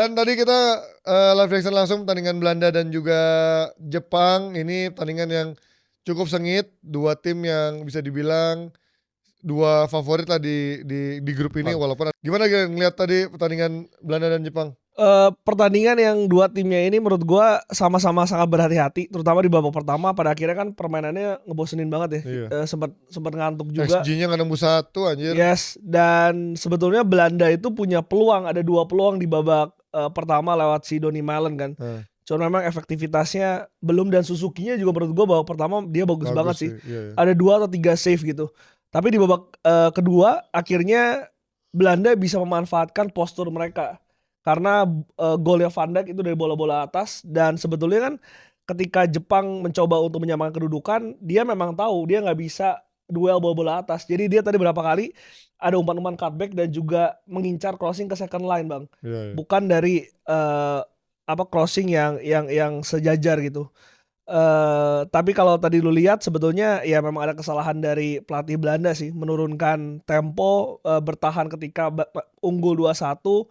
Dan tadi kita live reaction langsung pertandingan Belanda dan juga Jepang. Ini pertandingan yang cukup sengit, dua tim yang bisa dibilang dua favorit lah di grup ini. Walaupun gimana ngeliat tadi pertandingan Belanda dan Jepang? Pertandingan yang dua timnya ini menurut gua sama-sama sangat berhati-hati, terutama di babak pertama. Pada akhirnya kan permainannya ngebosenin banget ya. Iya. Sempat ngantuk juga. XG-nya nggak nembus 1 anjir. Yes, dan sebetulnya Belanda itu punya peluang, ada 2 peluang di babak pertama lewat si Donny Malen kan. Cuma memang efektivitasnya belum, dan Suzuki-nya juga menurut gua babak pertama dia bagus banget sih. Iya. Ada 2 atau 3 save gitu. Tapi di babak kedua akhirnya Belanda bisa memanfaatkan postur mereka. Karena golnya Van Dijk itu dari bola-bola atas, dan sebetulnya kan ketika Jepang mencoba untuk menyamakan kedudukan, dia memang tahu dia nggak bisa duel bola-bola atas. Jadi dia tadi berapa kali ada umpan-umpan cutback dan juga mengincar crossing ke second line, Bang. Iya. Bukan dari crossing yang sejajar gitu. Tapi kalau tadi lu lihat sebetulnya ya memang ada kesalahan dari pelatih Belanda sih, menurunkan tempo, bertahan ketika unggul 2-1.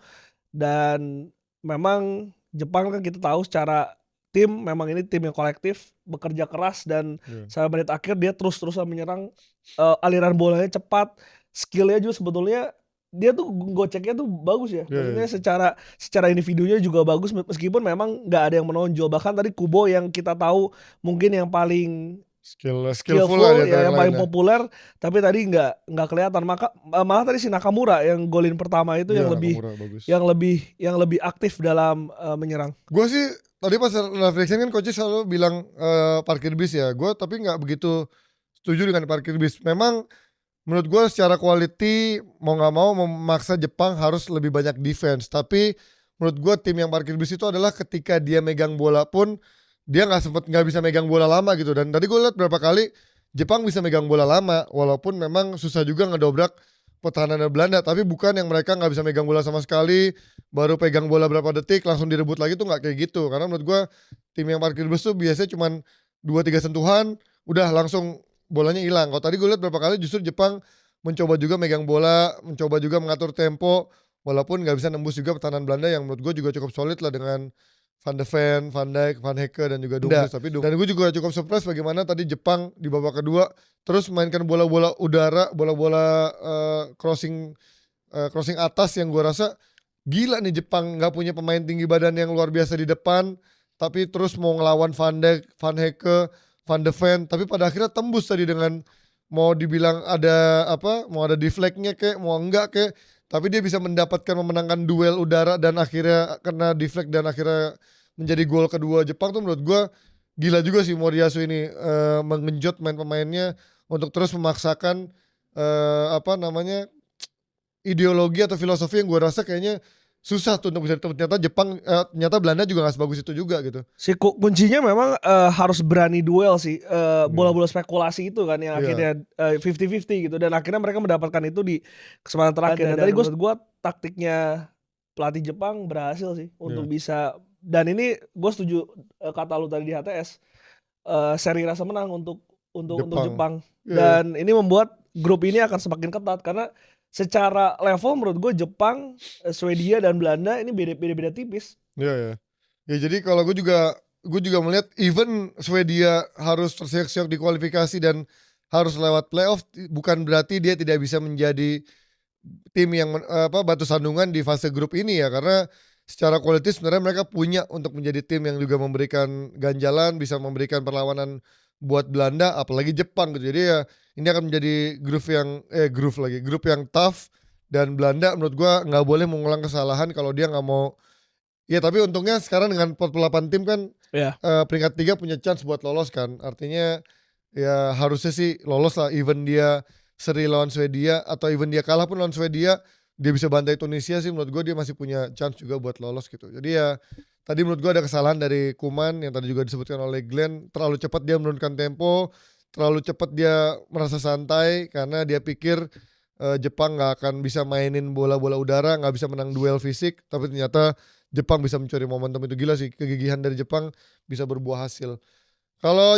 Dan memang Jepang kan kita tahu secara tim memang ini tim yang kolektif, bekerja keras, dan sampai menit akhir dia terus-terusan menyerang, aliran bolanya cepat, skillnya juga sebetulnya dia tuh goceknya tuh bagus ya. Maksudnya secara individunya juga bagus, meskipun memang nggak ada yang menonjol. Bahkan tadi Kubo yang kita tahu mungkin yang paling skillful ya, yang paling populer, tapi tadi nggak kelihatan. Malah tadi si Nakamura yang golin pertama itu yang lebih aktif dalam menyerang. Gue sih tadi pas live reaction kan coach selalu bilang parkir bis ya. Gue tapi nggak begitu setuju dengan parkir bis. Memang menurut gue secara quality mau nggak mau memaksa Jepang harus lebih banyak defense. Tapi menurut gue tim yang parkir bis itu adalah ketika dia megang bola pun dia nggak bisa megang bola lama gitu. Dan tadi gue lihat berapa kali Jepang bisa megang bola lama, walaupun memang susah juga ngedobrak pertahanan Belanda. Tapi bukan yang mereka nggak bisa megang bola sama sekali, baru pegang bola berapa detik langsung direbut lagi, tuh nggak kayak gitu. Karena menurut gue tim yang parkir bus tuh biasanya cuma 2-3 sentuhan udah langsung bolanya hilang. Kalau tadi gue lihat berapa kali justru Jepang mencoba juga megang bola, mencoba juga mengatur tempo, walaupun nggak bisa nembus juga pertahanan Belanda yang menurut gue juga cukup solid lah dengan Van de Ven, Van Dijk, Van Hecke, dan juga Dumfries. Dan gue juga cukup surprise bagaimana tadi Jepang di babak kedua terus mainkan bola-bola udara, bola-bola crossing atas yang gue rasa gila nih. Jepang nggak punya pemain tinggi badan yang luar biasa di depan, tapi terus mau ngelawan Van Dijk, Van Hecke, Van de Ven, tapi pada akhirnya tembus tadi dengan mau dibilang mau ada deflect-nya kek, mau enggak kek, tapi dia bisa memenangkan duel udara dan akhirnya kena deflect dan akhirnya menjadi gol kedua Jepang. Tuh menurut gue gila juga sih Moriyasu ini mengenjot pemainnya untuk terus memaksakan ideologi atau filosofi yang gue rasa kayaknya susah tuh untuk bisa ditebak. Ternyata Belanda juga gak sebagus itu juga gitu. Kuncinya memang harus berani duel sih, bola-bola spekulasi itu kan yang akhirnya 50-50 gitu, dan akhirnya mereka mendapatkan itu di kesempatan terakhir. Dan tadi menurut gue taktiknya pelatih Jepang berhasil sih untuk bisa, dan ini gue setuju kata lu tadi di HTS, seri rasa menang untuk Jepang. Dan ini membuat grup ini akan semakin ketat karena secara level menurut gue Jepang, Swedia, dan Belanda ini beda-beda tipis. Iya. Ya jadi kalau gue juga melihat even Swedia harus terseok-seok di kualifikasi dan harus lewat playoff, bukan berarti dia tidak bisa menjadi tim yang batu sandungan di fase grup ini ya, karena secara kualitas sebenarnya mereka punya untuk menjadi tim yang juga memberikan ganjalan, bisa memberikan perlawanan buat Belanda, apalagi Jepang gitu. Jadi ya ini akan menjadi grup yang tough, dan Belanda menurut gua nggak boleh mengulang kesalahan kalau dia nggak mau. Ya tapi untungnya sekarang dengan 48 tim kan peringkat 3 punya chance buat lolos kan. Artinya ya harusnya sih lolos lah, even dia seri lawan Swedia atau even dia kalah pun lawan Swedia, dia bisa bantai Tunisia sih. Menurut gue dia masih punya chance juga buat lolos gitu. Jadi ya tadi menurut gue ada kesalahan dari Koeman yang tadi juga disebutkan oleh Glenn. Terlalu cepat dia menurunkan tempo, terlalu cepat dia merasa santai karena dia pikir Jepang gak akan bisa mainin bola-bola udara, gak bisa menang duel fisik. Tapi ternyata Jepang bisa mencuri momentum itu. Gila sih kegigihan dari Jepang bisa berbuah hasil. Kalau